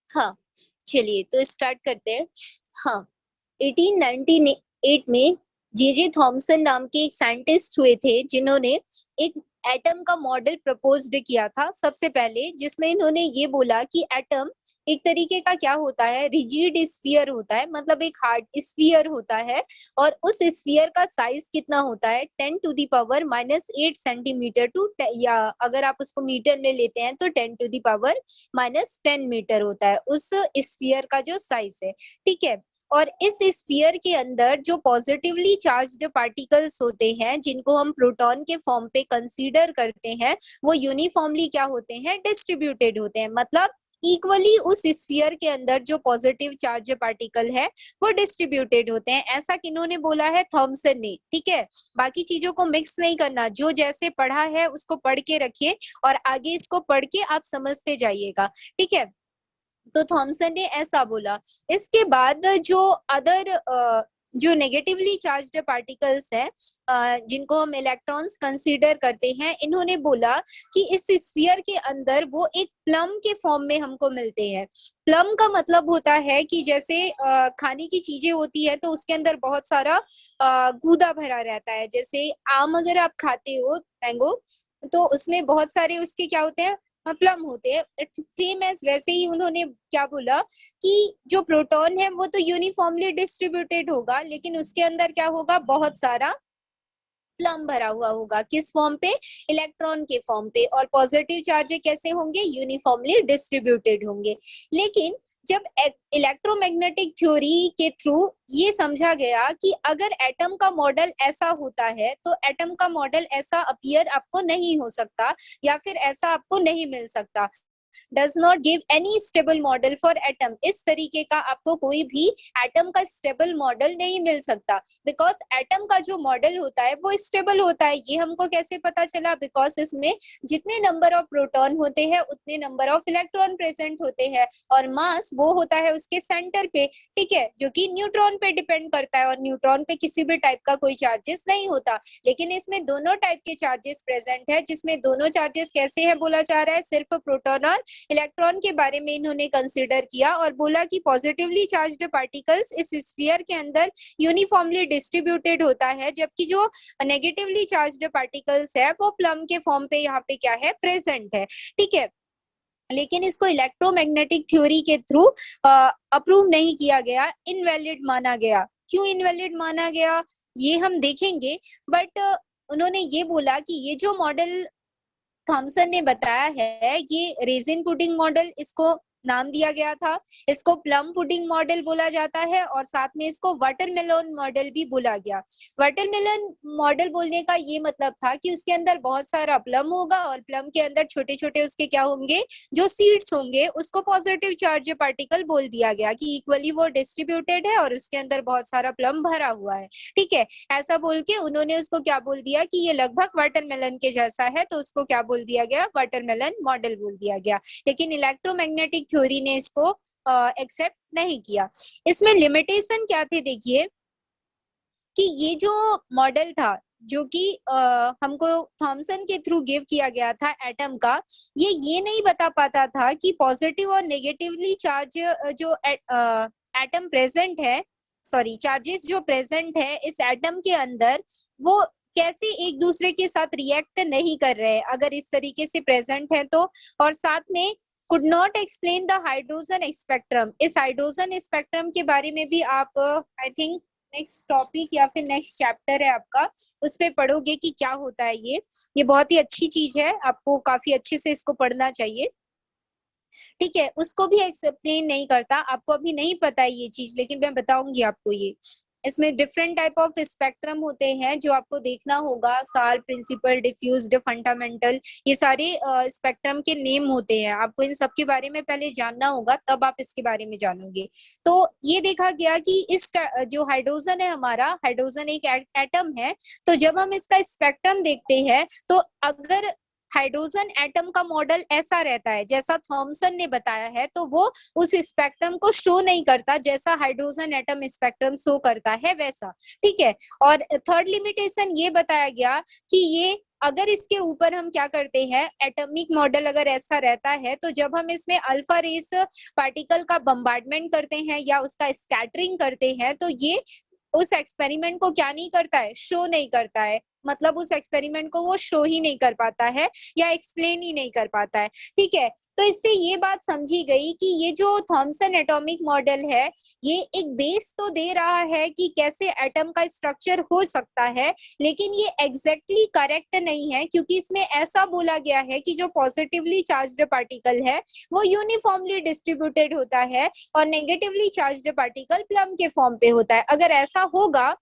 हाँ, चलिए तो स्टार्ट करते हैं। हाँ, 1898 में जे थॉमसन नाम के एक साइंटिस्ट हुए थे जिन्होंने एक एटम का मॉडल प्रपोज्ड किया था सबसे पहले, जिसमें इन्होंने ये बोला कि एटम एक तरीके का क्या होता है, रिजिड स्फीयर होता है, मतलब एक हार्ड स्फीयर होता है। और उस स्फीयर का साइज कितना होता है, 10⁻⁻8 सेंटीमीटर टू, या अगर आप उसको मीटर में लेते हैं तो 10⁻⁻10 मीटर होता है उस स्फीयर का जो साइज है। ठीक है, और इस स्फीयर के अंदर जो पॉजिटिवली चार्ज्ड पार्टिकल्स होते हैं जिनको हम प्रोटॉन के फॉर्म पे कंसीडर करते हैं, वो यूनिफॉर्मली क्या होते हैं, डिस्ट्रीब्यूटेड होते हैं। मतलब इक्वली उस स्फीयर के अंदर जो पॉजिटिव चार्ज पार्टिकल है वो डिस्ट्रीब्यूटेड होते हैं। ऐसा किन्होंने बोला है, थॉमसन ने। ठीक है, बाकी चीजों को मिक्स नहीं करना, जो जैसे पढ़ा है उसको पढ़ के रखिए और आगे इसको पढ़ के आप समझते जाइएगा। ठीक है, तो थॉमसन ने ऐसा बोला। इसके बाद जो अदर जो नेगेटिवली चार्ज्ड पार्टिकल्स है, जिनको हम इलेक्ट्रॉन्स कंसीडर करते हैं, इन्होंने बोला कि इस स्फीयर के अंदर वो एक प्लम के फॉर्म में हमको मिलते हैं। प्लम का मतलब होता है कि जैसे खाने की चीजें होती है तो उसके अंदर बहुत सारा गूदा भरा रहता है। जैसे आम अगर आप खाते हो, मैंगो, तो उसमें बहुत सारे उसके क्या होते हैं, प्लम होते हैं। सेम एज वैसे ही उन्होंने क्या बोला कि जो प्रोटॉन है वो तो यूनिफॉर्मली डिस्ट्रीब्यूटेड होगा, लेकिन उसके अंदर क्या होगा, बहुत सारा प्लम भरा हुआ होगा। किस फॉर्म पे, इलेक्ट्रॉन के फॉर्म पे। और पॉजिटिव चार्ज कैसे होंगे, यूनिफॉर्मली डिस्ट्रीब्यूटेड होंगे। लेकिन जब इलेक्ट्रोमैग्नेटिक थ्योरी के थ्रू ये समझा गया कि अगर एटम का मॉडल ऐसा होता है तो एटम का मॉडल ऐसा अपीयर आपको नहीं हो सकता, या फिर ऐसा आपको नहीं मिल सकता। Does not give any stable model for atom. इस तरीके का आपको कोई भी एटम का स्टेबल मॉडल नहीं मिल सकता, बिकॉज एटम का जो मॉडल होता है वो स्टेबल होता है। ये हमको कैसे पता चला, बिकॉज इसमें जितने नंबर ऑफ प्रोटॉन होते हैं उतने नंबर ऑफ इलेक्ट्रॉन प्रेजेंट होते हैं, और मास वो होता है उसके सेंटर पे। ठीक है, जो कि न्यूट्रॉन पे डिपेंड करता है, और न्यूट्रॉन पे किसी भी टाइप का कोई चार्जेस नहीं होता। लेकिन इसमें दोनों टाइप के चार्जेस प्रेजेंट है, जिसमें दोनों चार्जेस कैसे है बोला जा रहा है, सिर्फ प्रोटॉन और इलेक्ट्रॉन के बारे में इन्होंने कंसीडर किया, और बोला कि पॉजिटिवली चार्ज्ड पार्टिकल्स इस स्फीयर के अंदर यूनिफॉर्मली डिस्ट्रीब्यूटेड होता है, जबकि जो नेगेटिवली चार्ज्ड पार्टिकल्स है वो प्लम के फॉर्म पे यहाँ पे क्या है, प्रेजेंट है। ठीक है, लेकिन इसको इलेक्ट्रोमैग्नेटिक थ्योरी के थ्रू अप्रूव नहीं किया गया, इनवैलिड माना गया। क्यों इनवैलिड माना गया ये हम देखेंगे, बट उन्होंने ये बोला कि ये जो मॉडल थॉमसन ने बताया है, ये रेजिन पुडिंग मॉडल इसको नाम दिया गया था। इसको प्लम पुडिंग मॉडल बोला जाता है, और साथ में इसको वाटरमेलन मॉडल भी बोला गया। वाटरमेलन मॉडल बोलने का ये मतलब था कि उसके अंदर बहुत सारा प्लम होगा, और प्लम के अंदर छोटे छोटे उसके क्या होंगे, जो सीड्स होंगे, उसको पॉजिटिव चार्ज पार्टिकल बोल दिया गया कि इक्वली वो डिस्ट्रीब्यूटेड है और उसके अंदर बहुत सारा प्लम भरा हुआ है। ठीक है, ऐसा बोल के उन्होंने उसको क्या बोल दिया कि ये लगभग वाटरमेलन के जैसा है, तो उसको क्या बोल दिया गया, वाटरमेलन मॉडल बोल दिया गया। लेकिन इलेक्ट्रोमैग्नेटिक थ्योरी ने इसको एक्सेप्ट नहीं किया। इसमें लिमिटेशन क्या थे, देखिए कि ये जो मॉडल था, जो कि हमको थॉमसन के थ्रू गिव किया गया था एटम का, ये नहीं बता पाता था कि पॉजिटिव और नेगेटिवली चार्ज जो एटम प्रेजेंट है, सॉरी चार्जेस जो प्रेजेंट है इस एटम के अंदर, वो कैसे एक दूसरे के साथ रिएक्ट नहीं कर रहे हैं अगर इस तरीके से प्रेजेंट है तो। और साथ में could not explain the hydrogen spectrum. इस हाइड्रोजन स्पेक्ट्रम के बारे में भी आप आई थिंक नेक्स्ट टॉपिक या फिर नेक्स्ट चैप्टर है आपका, उस पे पढ़ोगे कि क्या होता है ये बहुत ही अच्छी चीज है, आपको काफी अच्छे से इसको पढ़ना चाहिए। ठीक है, उसको भी एक्सप्लेन नहीं करता, आपको अभी नहीं पता है ये चीज, लेकिन मैं बताऊंगी आपको ये। इसमें डिफरेंट टाइप ऑफ स्पेक्ट्रम होते हैं जो आपको देखना होगा, सार, प्रिंसिपल, डिफ्यूज्ड, फंडामेंटल, ये सारे स्पेक्ट्रम के नेम होते हैं। आपको इन सब के बारे में पहले जानना होगा, तब आप इसके बारे में जानोगे। तो ये देखा गया कि इस जो हाइड्रोजन है हमारा, हाइड्रोजन एक एटम है, तो जब हम इसका स्पेक्ट्रम देखते हैं तो अगर हाइड्रोजन एटम का मॉडल ऐसा रहता है जैसा थॉमसन ने बताया है, तो वो उस स्पेक्ट्रम को शो नहीं करता जैसा हाइड्रोजन एटम स्पेक्ट्रम शो करता है वैसा, ठीक है। और थर्ड लिमिटेशन ये बताया गया कि ये अगर इसके ऊपर हम क्या करते हैं, एटॉमिक मॉडल अगर ऐसा रहता है, तो जब हम इसमें अल्फा रेस पार्टिकल का बम्बार्डमेंट करते हैं या उसका स्कैटरिंग करते हैं, तो ये उस एक्सपेरिमेंट को क्या नहीं करता है, शो नहीं करता है, मतलब उस एक्सपेरिमेंट को वो शो ही नहीं कर पाता है या एक्सप्लेन ही नहीं कर पाता है, ठीक है। तो इससे ये बात समझी गई कि ये जो थॉमसन एटॉमिक मॉडल है, ये एक बेस तो दे रहा है कि कैसे एटम का स्ट्रक्चर हो सकता है, लेकिन ये एग्जैक्टली करेक्ट नहीं है, क्योंकि इसमें ऐसा बोला गया है कि जो पॉजिटिवली चार्ज्ड पार्टिकल है वो यूनिफॉर्मली डिस्ट्रीब्यूटेड होता है और नेगेटिवली चार्ज्ड पार्टिकल प्लम के फॉर्म पे होता है। अगर ऐसा होगा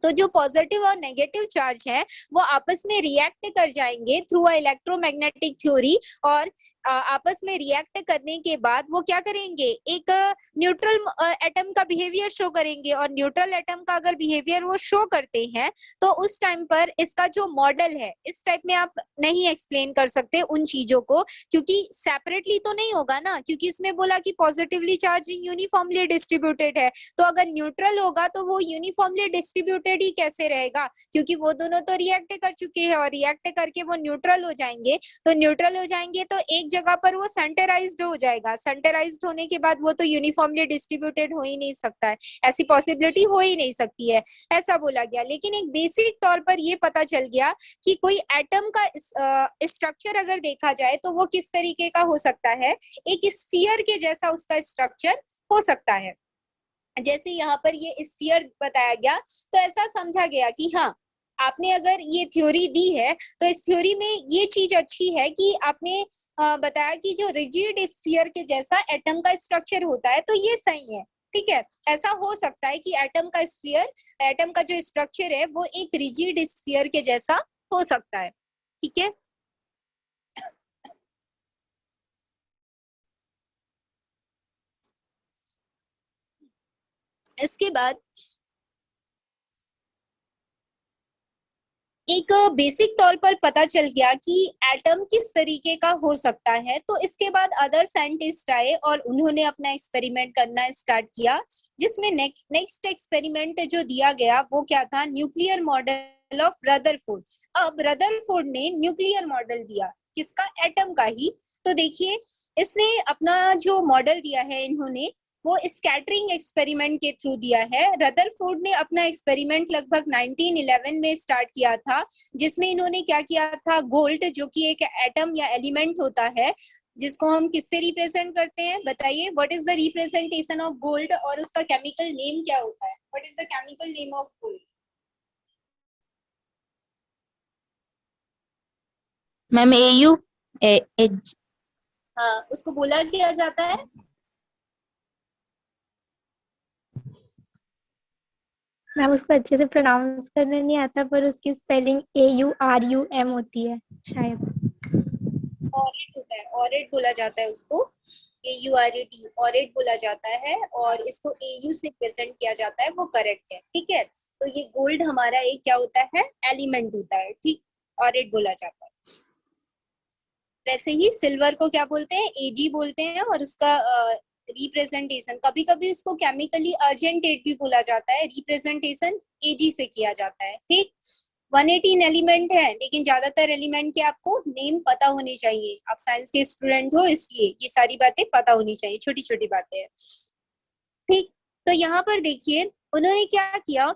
तो जो पॉजिटिव और नेगेटिव चार्ज है वो आपस में रिएक्ट कर जाएंगे थ्रू इलेक्ट्रोमैग्नेटिक थ्योरी, और आपस में रिएक्ट करने के बाद वो क्या करेंगे, एक न्यूट्रल एटम का बिहेवियर शो करेंगे, और न्यूट्रल एटम का अगर बिहेवियर वो शो करते हैं तो उस टाइम पर इसका जो मॉडल है, इस टाइप में आप नहीं एक्सप्लेन कर सकते उन चीजों को, क्योंकि सेपरेटली तो नहीं होगा ना, क्योंकि इसमें बोला कि पॉजिटिवली चार्ज यूनिफॉर्मली डिस्ट्रीब्यूटेड है, तो अगर न्यूट्रल होगा तो वो यूनिफॉर्मली डिस्ट्रीब्यूटेड ही कैसे रहेगा, क्योंकि वो दोनों तो रिएक्ट कर चुके हैं और रिएक्ट करके वो न्यूट्रल हो जाएंगे, तो न्यूट्रल हो जाएंगे तो एक जगह पर वो सेंटराइज्ड हो जाएगा, सेंटराइज्ड होने के बाद वो तो यूनिफॉर्मली डिस्ट्रीब्यूटेड हो ही नहीं सकता है, ऐसी पॉसिबिलिटी हो ही नहीं सकती है, ऐसा बोला गया। लेकिन एक बेसिक तौर पर ये पता चल गया कि कोई एटम का स्ट्रक्चर अगर देखा जाए तो वो किस तरीके का हो सकता है, एक स्फीयर के जैसा उसका स्ट्रक्चर हो सकता है। जैसे यहाँ पर ये स्फीयर बताया गया, तो ऐसा समझा गया कि हाँ, आपने अगर ये थ्योरी दी है तो इस थ्योरी में ये चीज अच्छी है कि आपने बताया कि जो रिजिड स्फीयर के जैसा एटम का स्ट्रक्चर होता है, तो ये सही है, ठीक है। ऐसा हो सकता है कि एटम का स्फीयर, एटम का जो स्ट्रक्चर है वो एक रिजिड स्फीयर के जैसा हो सकता है, ठीक है। इसके बाद एक बेसिक तौर पर पता चल गया कि एटम किस तरीके का हो सकता है, तो इसके बाद अदर साइंटिस्ट आए और उन्होंने अपना एक्सपेरिमेंट करना स्टार्ट किया, जिसमें नेक्स्ट एक्सपेरिमेंट जो दिया गया वो क्या था, न्यूक्लियर मॉडल ऑफ रदरफोर्ड। अब रदरफोर्ड ने न्यूक्लियर मॉडल दिया, किसका, एटम का ही। तो देखिए, इसने अपना जो मॉडल दिया है इन्होंने, वो स्कैटरिंग एक्सपेरिमेंट के थ्रू दिया है। रदरफोर्ड ने अपना एक्सपेरिमेंट लगभग 1911 में स्टार्ट किया था, जिसमें इन्होंने क्या किया था, गोल्ड जो कि एक एटम या एलिमेंट होता है, जिसको हम किससे रिप्रेजेंट करते हैं, बताइए, what is the representation of gold, और उसका केमिकल नेम क्या होता है, what is the chemical name of gold. Ma'am AU as. हाँ, उसको बोला किया जाता है, मैम उसको अच्छे से प्रोनाउंस करने नहीं आता, पर उसकी स्पेलिंग AURUM होती है शायद। ऑरेट होता है, ऑरेट बोला जाता है उसको, AURET, ऑरेट बोला जाता है, और इसको AU से प्रेजेंट किया जाता है, वो करेक्ट है, ठीक है। तो ये गोल्ड हमारा एक क्या होता है, एलिमेंट होता है, ठीक, ऑरेट बोला जाता है। वैसे ही सिल्वर को क्या बोलते हैं, AG बोलते हैं, और उसका रिप्रेजेंटेशन कभी कभी उसको केमिकली अर्जेंटेट भी बोला जाता है, रिप्रेजेंटेशन AG से किया जाता है, ठीक। 118 एलिमेंट है, लेकिन ज्यादातर एलिमेंट के आपको नेम पता होने चाहिए, आप साइंस के स्टूडेंट हो इसलिए ये सारी बातें पता होनी चाहिए, छोटी छोटी बातें हैं, ठीक। तो यहाँ पर देखिए उन्होंने क्या किया,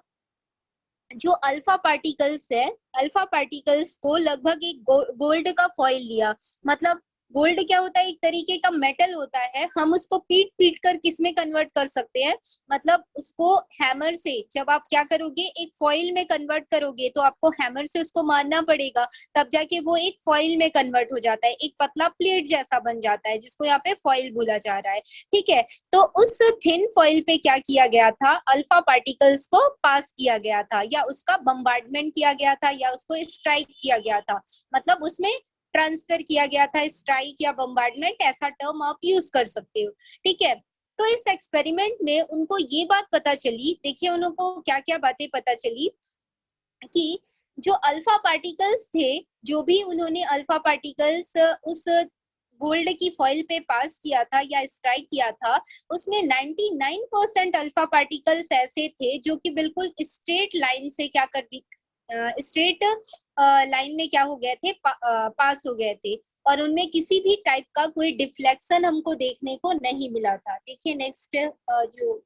जो अल्फा पार्टिकल्स है, अल्फा पार्टिकल्स को लगभग एक गोल्ड का फॉइल लिया, मतलब गोल्ड क्या होता है, एक तरीके का मेटल होता है, हम उसको पीट पीट कर किस में कन्वर्ट कर सकते हैं, मतलब उसको हैमर से, जब आप क्या करोगे, एक फॉइल में कन्वर्ट करोगे, तो आपको हैमर से उसको मारना पड़ेगा, तब जाके वो एक फॉइल में कन्वर्ट हो जाता है, एक पतला प्लेट जैसा बन जाता है, जिसको यहाँ पे फॉइल बोला जा रहा है, ठीक है। तो उस थिन फॉइल पे क्या किया गया था, अल्फा पार्टिकल्स को पास किया गया था, या उसका बम्बार्डमेंट किया गया था, या उसको स्ट्राइक किया गया था, मतलब उसमें ट्रांसफर किया गया था, स्ट्राइक या बम्बार्डमेंट, ऐसा टर्म आप यूज कर सकते हो, ठीक है। तो इस एक्सपेरिमेंट में उनको ये बात पता चली, देखिए उनको क्या क्या बातें पता चली, कि जो अल्फा पार्टिकल्स थे, जो भी उन्होंने अल्फा पार्टिकल्स उस गोल्ड की फॉइल पे पास किया था या स्ट्राइक किया था, उसमें 99% अल्फा पार्टिकल्स ऐसे थे जो कि बिल्कुल स्ट्रेट लाइन से क्या कर दी, स्ट्रेट लाइन में क्या हो गए थे, पास हो गए थे, और उनमें किसी भी टाइप का कोई डिफ्लेक्शन हमको देखने को नहीं मिला था। देखिए नेक्स्ट जो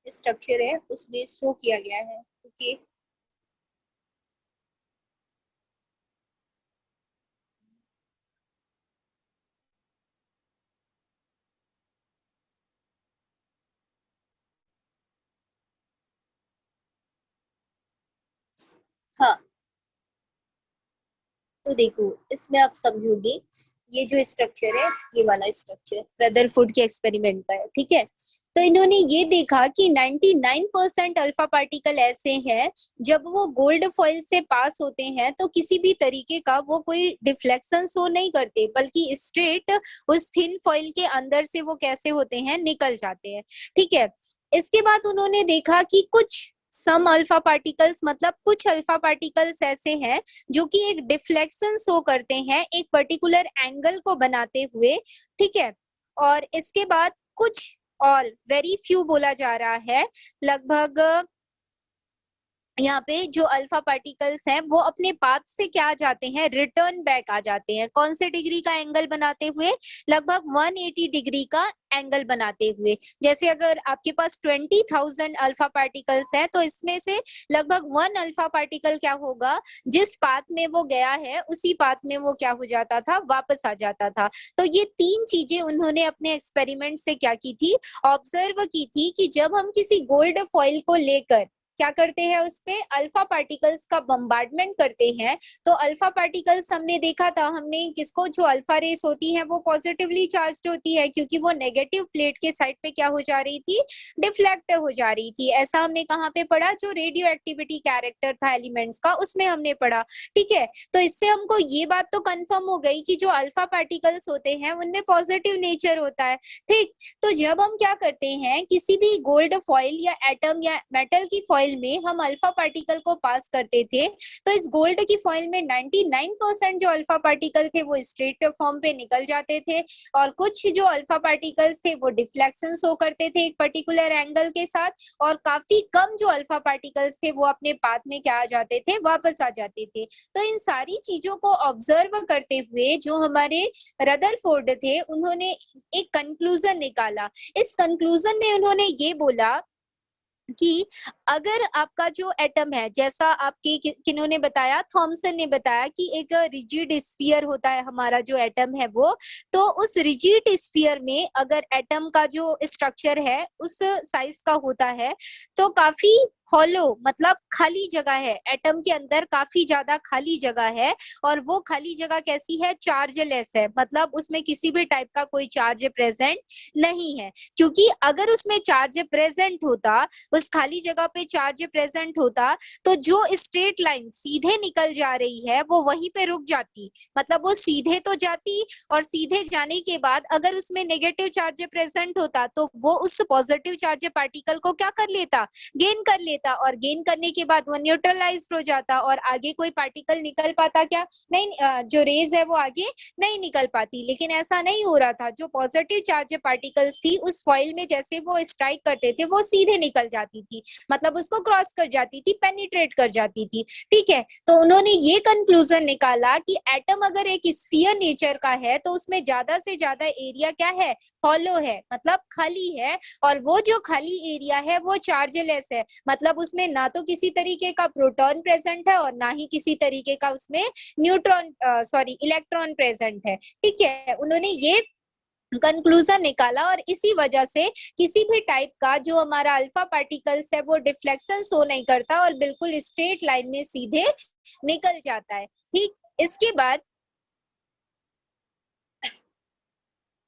स्ट्रक्चर है उसमें शो किया गया है। ओके, हाँ तो देखो इसमें आप समझोगे, ये जो स्ट्रक्चर है, ये वाला स्ट्रक्चर रदरफोर्ड के एक्सपेरिमेंट का है, ठीक है। तो इन्होंने ये देखा कि 99% अल्फा पार्टिकल ऐसे हैं, जब वो गोल्ड फॉइल से पास होते हैं तो किसी भी तरीके का वो कोई डिफ्लेक्शन शो नहीं करते, बल्कि स्ट्रेट उस थिन फॉइल के अंदर से वो कैसे होते हैं, निकल जाते हैं, ठीक है। इसके बाद उन्होंने देखा कि कुछ सम अल्फा पार्टिकल्स, मतलब कुछ अल्फा पार्टिकल्स ऐसे हैं जो कि एक डिफ्लेक्शन शो करते हैं एक पर्टिकुलर एंगल को बनाते हुए, ठीक है। और इसके बाद कुछ और वेरी फ्यू बोला जा रहा है, लगभग यहाँ पे जो अल्फा पार्टिकल्स हैं वो अपने पाथ से क्या आ जाते हैं, रिटर्न बैक आ जाते हैं, कौन से डिग्री का एंगल बनाते हुए, लगभग 180 डिग्री का एंगल बनाते हुए। जैसे अगर आपके पास 20,000 अल्फा पार्टिकल्स है तो इसमें से लगभग 1 अल्फा पार्टिकल क्या होगा, जिस पाथ में वो गया है उसी पाथ में वो क्या हो जाता था, वापस आ जाता था। तो ये तीन चीजें उन्होंने अपने एक्सपेरिमेंट से क्या की थी, ऑब्जर्व की थी, कि जब हम किसी गोल्ड फॉइल को लेकर क्या करते हैं, उसपे अल्फा पार्टिकल्स का बम्बार्डमेंट करते हैं, तो अल्फा पार्टिकल्स हमने देखा था, हमने किसको, जो अल्फा रेस होती है वो पॉजिटिवली चार्ज्ड होती है, क्योंकि वो नेगेटिव प्लेट के साइड पे क्या हो जा रही थी, डिफ्लेक्ट हो जा रही थी। ऐसा हमने कहाँ पे पढ़ा, जो रेडियो एक्टिविटी कैरेक्टर था एलिमेंट्स का, उसमें हमने पढ़ा, ठीक है। तो इससे हमको ये बात तो कंफर्म हो गई कि जो अल्फा पार्टिकल्स होते हैं उनमें पॉजिटिव नेचर होता है, ठीक। तो जब हम क्या करते हैं, किसी भी गोल्ड फॉइल या एटम या मेटल की फॉइल में हम अल्फा पार्टिकल को पास करते थे, तो इस गोल्ड की फॉइल में 99% जो अल्फा पार्टिकल थे वो स्ट्रेट फॉर्म पे निकल जाते थे, और कुछ जो अल्फा पार्टिकल्स थे वो डिफ्लेक्शन शो करते थे एक पर्टिकुलर एंगल के साथ, और काफी कम जो अल्फा पार्टिकल्स थे वो अपने पाथ में क्या आ जाते थे, वापस आ जाते थे। तो इन सारी चीजों को ऑब्जर्व करते हुए जो हमारे रदरफोर्ड थे, उन्होंने एक कंक्लूजन निकाला। इस कंक्लूजन में उन्होंने ये बोला कि अगर आपका जो एटम है, जैसा आपके किन्होंने बताया, थॉमसन ने बताया कि एक रिजिड स्फीयर होता है हमारा जो एटम है वो, तो उस रिजिड स्फीयर में अगर एटम का जो स्ट्रक्चर है उस साइज का होता है, तो काफी हॉलो, मतलब खाली जगह है, एटम के अंदर काफी ज्यादा खाली जगह है, और वो खाली जगह कैसी है, चार्जलेस है, मतलब उसमें किसी भी टाइप का कोई चार्ज प्रेजेंट नहीं है। क्योंकि अगर उसमें चार्ज प्रेजेंट होता, उस खाली जगह पे चार्ज प्रेजेंट होता, तो जो स्ट्रेट लाइन सीधे निकल जा रही है वो वहीं पे रुक जाती, मतलब वो सीधे तो जाती, और सीधे जाने के बाद अगर उसमें नेगेटिव चार्ज प्रेजेंट होता तो वो उस पॉजिटिव चार्ज पार्टिकल को क्या कर लेता, गेन कर लेता, और गेन करने के बाद वो न्यूट्रलाइज हो जाता, और आगे कोई पार्टिकल निकल पाता क्या, नहीं, जो रेज है वो आगे नहीं निकल पाती। लेकिन ऐसा नहीं हो रहा था, जो पॉजिटिव चार्ज पार्टिकल्स थी उस फॉइल में जैसे वो स्ट्राइक करते थे वो सीधे निकल जाती थी, मतलब उसको क्रॉस कर जाती थी, पेनिट्रेट कर जाती थी, ठीक है। तो उन्होंने ये कंक्लूजन निकाला कि एटम अगर एक स्फीयर नेचर का है तो उसमें ज्यादा से ज्यादा एरिया क्या है, हॉलो है, मतलब खाली है, और वो जो खाली एरिया है वो चार्जलेस है, मतलब उसमें ना तो किसी तरीके का प्रोटॉन प्रेजेंट है और ना ही किसी तरीके का उसमें न्यूट्रॉन, सॉरी, इलेक्ट्रॉन प्रेजेंट है, ठीक है। उन्होंने ये कंक्लूजन निकाला, और इसी वजह से किसी भी टाइप का जो हमारा अल्फा पार्टिकल्स है वो डिफ्लेक्शन शो नहीं करता और बिल्कुल स्ट्रेट लाइन में सीधे निकल जाता है, ठीक। इसके बाद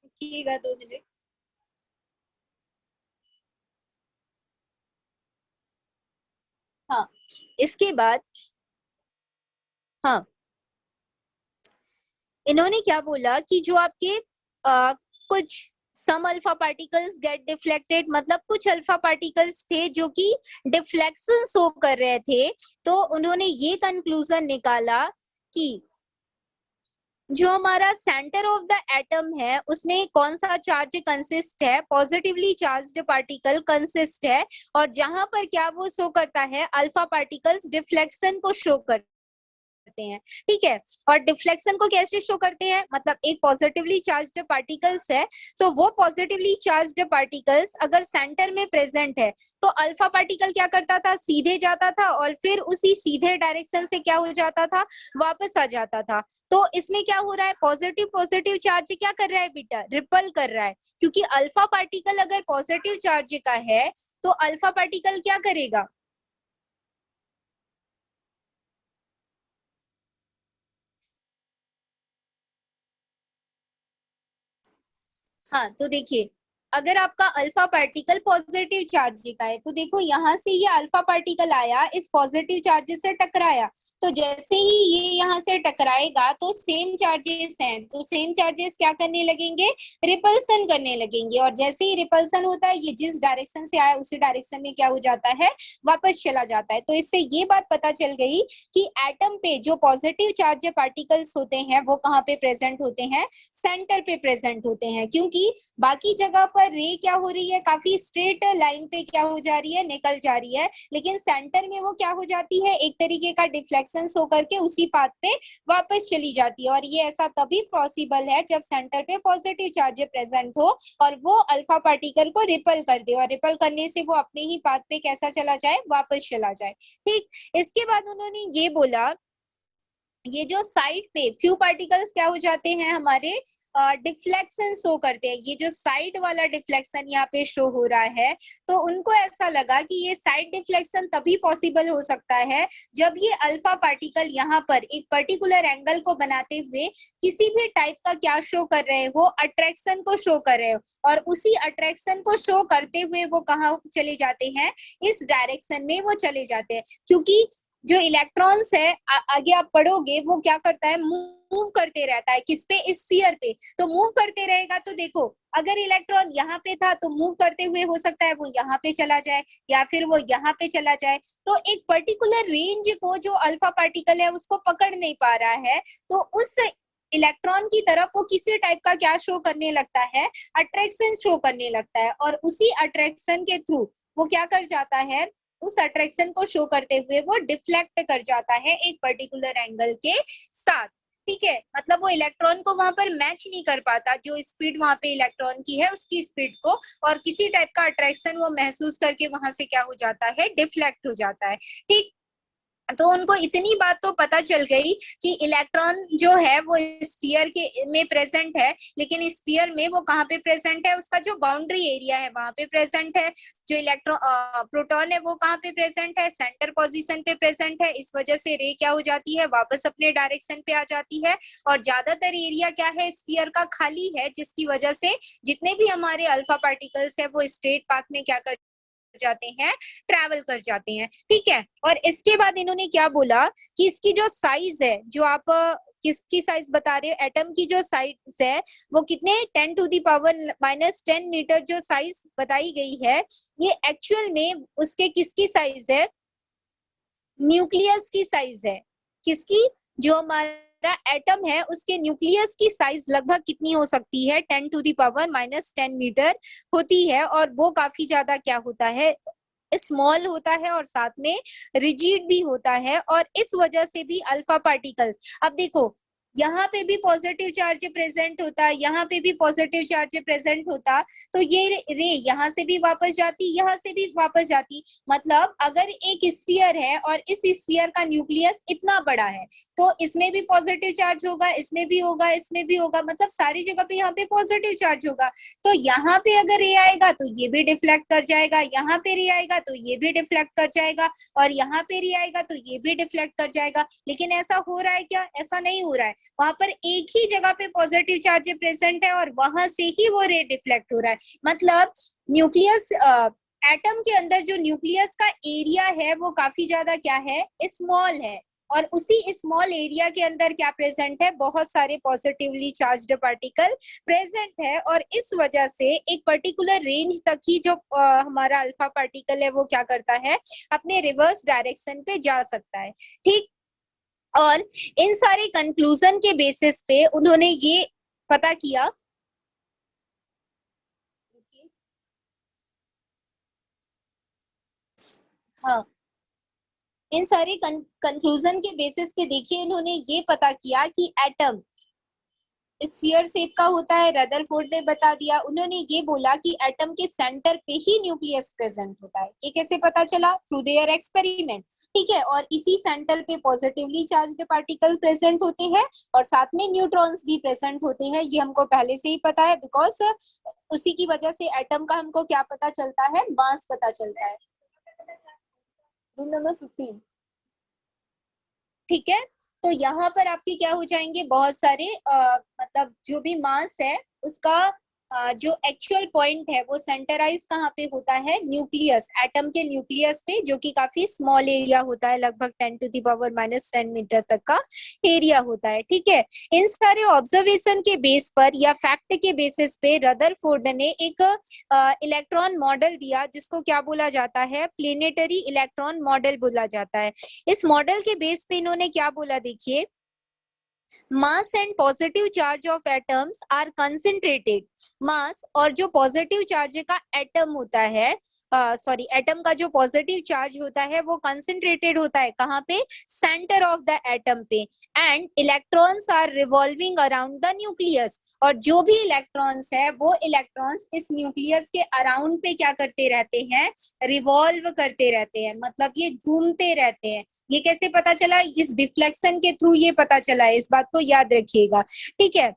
देखिएगा 2 मिनट। हाँ, इसके बाद, हाँ, इन्होंने क्या बोला कि जो आपके कुछ सम अल्फा पार्टिकल्स गेट डिफ्लेक्टेड, मतलब कुछ अल्फा पार्टिकल्स थे जो कि डिफ्लेक्शन शो कर रहे थे। तो उन्होंने ये कंक्लूजन निकाला कि जो हमारा सेंटर ऑफ द एटम है उसमें कौन सा चार्ज कंसिस्ट है, पॉजिटिवली चार्ज्ड पार्टिकल कंसिस्ट है, और जहां पर क्या वो शो करता है, अल्फा पार्टिकल्स डिफ्लेक्शन को शो करते हैं। ठीक है, और डिफ्लेक्शन को कैसे शो करते हैं, मतलब एक पॉजिटिवली चार्ज्ड पार्टिकल्स है, तो वो पॉजिटिवली चार्ज्ड पार्टिकल्स अगर सेंटर में प्रेजेंट है तो अल्फा पार्टिकल क्या करता था, सीधे जाता था और फिर उसी सीधे डायरेक्शन से क्या हो जाता था, वापस आ जाता था। तो इसमें क्या हो रहा है, पॉजिटिव पॉजिटिव चार्ज क्या कर रहा है बेटा, रिपल कर रहा है, क्योंकि अल्फा पार्टिकल अगर पॉजिटिव चार्ज का है तो अल्फा पार्टिकल क्या करेगा, हाँ तो देखिए, अगर आपका अल्फा पार्टिकल पॉजिटिव चार्ज का है तो देखो यहाँ से ये अल्फा पार्टिकल आया, इस पॉजिटिव चार्ज से टकराया, तो जैसे ही ये यहाँ से टकराएगा तो सेम चार्जेस हैं, तो सेम चार्जेस क्या करने लगेंगे, रिपल्सन करने लगेंगे, और जैसे ही रिपल्सन होता है ये जिस डायरेक्शन से आया उसी डायरेक्शन में क्या हो जाता है, वापस चला जाता है। तो इससे ये बात पता चल गई कि एटम पे जो पॉजिटिव चार्ज पार्टिकल्स होते हैं वो कहाँ पे प्रेजेंट होते हैं, सेंटर पे प्रेजेंट होते हैं, क्योंकि बाकी जगह पर रे क्या हो रही है, काफी स्ट्रेट लाइन पे क्या हो जा रही है, निकल जा रही है, लेकिन सेंटर में वो क्या हो जाती है, एक तरीके का डिफ्लेक्शन हो करके उसी पाथ पे वापस चली जाती है। और ये ऐसा तभी पॉसिबल है जब सेंटर पे पॉजिटिव चार्ज प्रेजेंट हो और वो अल्फा पार्टिकल को रिपल कर दे, और रिपल करने से वो अपने ही पाथ पे कैसा चला जाए, वापस चला जाए। ठीक, इसके बाद उन्होंने ये बोला, ये जो साइड पे फ्यू पार्टिकल्स क्या हो जाते हैं हमारे, डिफ्लेक्शन शो करते हैं, ये जो साइड वाला डिफ्लेक्शन यहाँ पे शो हो रहा है, तो उनको ऐसा लगा कि ये साइड डिफ्लेक्शन तभी पॉसिबल हो सकता है जब ये अल्फा पार्टिकल यहाँ पर एक पर्टिकुलर एंगल को बनाते हुए किसी भी टाइप का क्या शो कर रहे हो, अट्रैक्शन को शो कर रहे हो, और उसी अट्रैक्शन को शो करते हुए वो कहाँ चले जाते हैं, इस डायरेक्शन में वो चले जाते हैं, क्योंकि जो इलेक्ट्रॉन्स है आगे आप पढ़ोगे वो क्या करता है, मूव करते रहता है, किस पे, स्फीयर पे, तो मूव करते रहेगा। तो देखो अगर इलेक्ट्रॉन यहाँ पे था तो मूव करते हुए हो सकता है वो यहाँ पे चला जाए या फिर वो यहाँ पे चला जाए, तो एक पर्टिकुलर रेंज को जो अल्फा पार्टिकल है उसको पकड़ नहीं पा रहा है, तो उस इलेक्ट्रॉन की तरफ वो किसी टाइप का क्या शो करने लगता है, अट्रैक्शन शो करने लगता है, और उसी अट्रैक्शन के थ्रू वो क्या कर जाता है, उस अट्रैक्शन को शो करते हुए वो डिफ्लेक्ट कर जाता है एक पर्टिकुलर एंगल के साथ। ठीक है, मतलब वो इलेक्ट्रॉन को वहां पर मैच नहीं कर पाता, जो स्पीड वहां पे इलेक्ट्रॉन की है उसकी स्पीड को, और किसी टाइप का अट्रैक्शन वो महसूस करके वहां से क्या हो जाता है, डिफ्लेक्ट हो जाता है। ठीक, तो उनको इतनी बात तो पता चल गई कि इलेक्ट्रॉन जो है वो स्फीयर के में प्रेजेंट है, लेकिन स्फीयर में वो कहाँ पे प्रेजेंट है, उसका जो बाउंड्री एरिया है वहां पे प्रेजेंट है, जो इलेक्ट्रॉन प्रोटॉन है वो कहाँ पे प्रेजेंट है, सेंटर पोजीशन पे प्रेजेंट है, इस वजह से रे क्या हो जाती है, वापस अपने डायरेक्शन पे आ जाती है, और ज्यादातर एरिया क्या है स्फीयर का, खाली है, जिसकी वजह से जितने भी हमारे अल्फा पार्टिकल्स है वो स्ट्रेट पाथ में क्या कर जाते हैं, ट्रैवल कर जाते हैं। ठीक है, और इसके बाद इन्होंने क्या बोला कि इसकी जो साइज है, जो आप किसकी साइज बता रहे हो, एटम की जो साइज है वो कितने, 10⁻⁻10 मीटर जो साइज बताई गई है, ये एक्चुअल में उसके किसकी साइज है, न्यूक्लियस की साइज है, किसकी, जो हमारा एटम है उसके न्यूक्लियस की साइज लगभग कितनी हो सकती है, 10⁻10 मीटर होती है, और वो काफी ज्यादा क्या होता है, स्मॉल होता है, और साथ में रिजिड भी होता है, और इस वजह से भी अल्फा पार्टिकल्स, अब देखो यहाँ पे भी पॉजिटिव चार्ज प्रेजेंट होता, यहाँ पे भी पॉजिटिव चार्ज प्रेजेंट होता, तो ये रे यहाँ से भी वापस जाती, यहाँ से भी वापस जाती, मतलब अगर एक स्फीयर है और इस स्फीयर का न्यूक्लियस इतना बड़ा है तो इसमें भी पॉजिटिव चार्ज होगा, इसमें भी होगा, इसमें भी होगा, मतलब सारी जगह पे यहाँ पे पॉजिटिव चार्ज होगा, तो यहाँ पे अगर रे आएगा तो ये भी डिफ्लेक्ट कर जाएगा, यहाँ पे रे आएगा तो ये भी डिफ्लेक्ट कर जाएगा, और यहाँ पे रे आएगा तो ये भी डिफ्लेक्ट कर जाएगा, लेकिन ऐसा हो रहा है क्या, ऐसा नहीं हो रहा है, वहां पर एक ही जगह पे पॉजिटिव चार्ज प्रेजेंट है और वहां से ही वो रे डिफ्लेक्ट हो रहा है, मतलब न्यूक्लियस एटम के अंदर जो न्यूक्लियस का एरिया है वो काफी ज्यादा क्या है, स्मॉल है, और उसी स्मॉल एरिया के अंदर क्या प्रेजेंट है, बहुत सारे पॉजिटिवली चार्ज्ड पार्टिकल प्रेजेंट है, और इस वजह से एक पर्टिकुलर रेंज तक ही जो हमारा अल्फा पार्टिकल है वो क्या करता है, अपने रिवर्स डायरेक्शन पे जा सकता है। ठीक, और इन सारे कंक्लूजन के बेसिस पे उन्होंने ये पता किया, हाँ, इन सारे कंक्लूजन के बेसिस पे देखिए इन्होंने ये पता किया कि एटम स्फीयर शेप का होता है, रदरफोर्ड ने बता दिया। उन्होंने ये बोला कि एटम के सेंटर पे ही न्यूक्लियस प्रेजेंट होता है। ये कैसे पता चला? Through their experiment. ठीक है, और इसी सेंटर पे पॉजिटिवली चार्ज्ड पार्टिकल प्रेजेंट होते हैं और साथ में न्यूट्रॉन्स भी प्रेजेंट होते हैं। ये हमको पहले से ही पता है, बिकॉज उसी की वजह से एटम का हमको क्या पता चलता है, मास पता चलता है। Rule number 15। ठीक है, तो यहाँ पर आपके क्या हो जाएंगे, बहुत सारे मतलब जो भी मास है उसका जो एक्चुअल पॉइंट है वो सेंटराइज कहाँ पे होता है, न्यूक्लियस, एटम के न्यूक्लियस पे, जो कि काफी स्मॉल एरिया होता है, लगभग 10⁻⁻10 मीटर तक का एरिया होता है। ठीक है, इन सारे ऑब्जर्वेशन के बेस पर या फैक्ट के बेसिस पे रदरफोर्ड ने एक इलेक्ट्रॉन मॉडल दिया, जिसको क्या बोला जाता है, प्लेनेटरी इलेक्ट्रॉन मॉडल बोला जाता है। इस मॉडल के बेस पे इन्होंने क्या बोला, देखिए, mass and positive charge of atoms are concentrated. Mass और जो पॉजिटिव चार्ज का एटम होता है, सॉरी, एटम का जो पॉजिटिव चार्ज होता है वो कंसेंट्रेटेड होता है कहाँ पे, सेंटर ऑफ द एटम पे। And electrons are revolving around the nucleus, और जो भी इलेक्ट्रॉन्स है वो इलेक्ट्रॉन्स इस न्यूक्लियस के अराउंड पे क्या करते रहते हैं, रिवॉल्व करते रहते हैं, मतलब ये घूमते रहते हैं। ये कैसे पता चला, इस डिफ्लेक्शन के थ्रू ये पता चला है, इस बात को याद रखिएगा। ठीक है,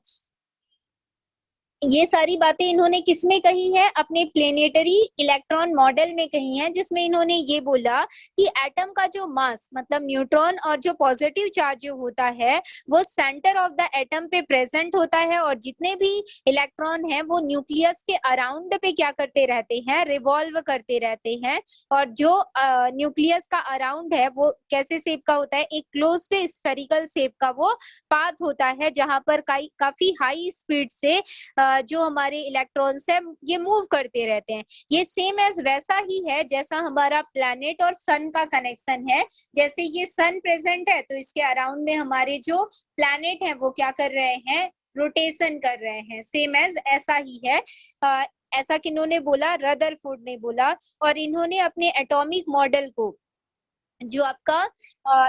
ये सारी बातें इन्होंने किसमें कही है, अपने प्लेनेटरी इलेक्ट्रॉन मॉडल में कही है, जिसमें इन्होंने ये बोला कि एटम का जो मास, मतलब न्यूट्रॉन और जो पॉजिटिव चार्ज जो होता है वो सेंटर ऑफ द एटम पे प्रेजेंट होता है, और जितने भी इलेक्ट्रॉन हैं वो न्यूक्लियस के अराउंड पे क्या करते रहते हैं, रिवॉल्व करते रहते हैं। और जो न्यूक्लियस का अराउंड है वो कैसे शेप का होता है, एक क्लोज्ड स्फेरिकल शेप का वो पाथ होता है, जहां पर काफी हाई स्पीड से जो हमारे इलेक्ट्रॉन्स है ये मूव करते रहते हैं। ये सेम एज वैसा ही है जैसा हमारा प्लैनेट और सन का कनेक्शन है। जैसे ये सन प्रेजेंट है तो इसके अराउंड में हमारे जो प्लैनेट है वो क्या कर रहे हैं, रोटेशन कर रहे हैं। सेम एज ऐसा ही है। ऐसा किन्होंने बोला, रदरफोर्ड ने बोला। और इन्होंने अपने एटॉमिक मॉडल को, जो आपका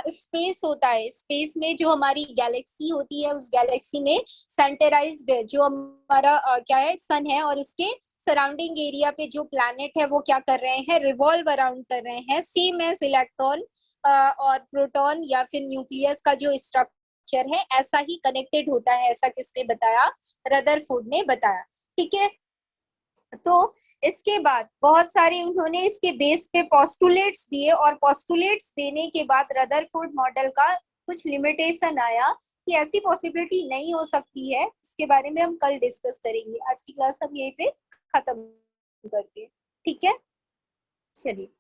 स्पेस होता है, स्पेस में जो हमारी गैलेक्सी होती है, उस गैलेक्सी में सेंटराइज्ड जो हमारा क्या है, सन है, और उसके सराउंडिंग एरिया पे जो प्लैनेट है वो क्या कर रहे हैं, रिवॉल्व अराउंड कर रहे हैं। सेम एज इलेक्ट्रॉन और प्रोटॉन या फिर न्यूक्लियस का जो स्ट्रक्चर है ऐसा ही कनेक्टेड होता है। ऐसा किसने बताया, रदरफोर्ड ने बताया। ठीक है, तो इसके बाद बहुत सारे उन्होंने इसके बेस पे पोस्टुलेट्स दिए, और पोस्टुलेट्स देने के बाद रदरफोर्ड मॉडल का कुछ लिमिटेशन आया कि ऐसी पॉसिबिलिटी नहीं हो सकती है। इसके बारे में हम कल डिस्कस करेंगे। आज की क्लास हम यहीं पे खत्म करते हैं। ठीक है, चलिए।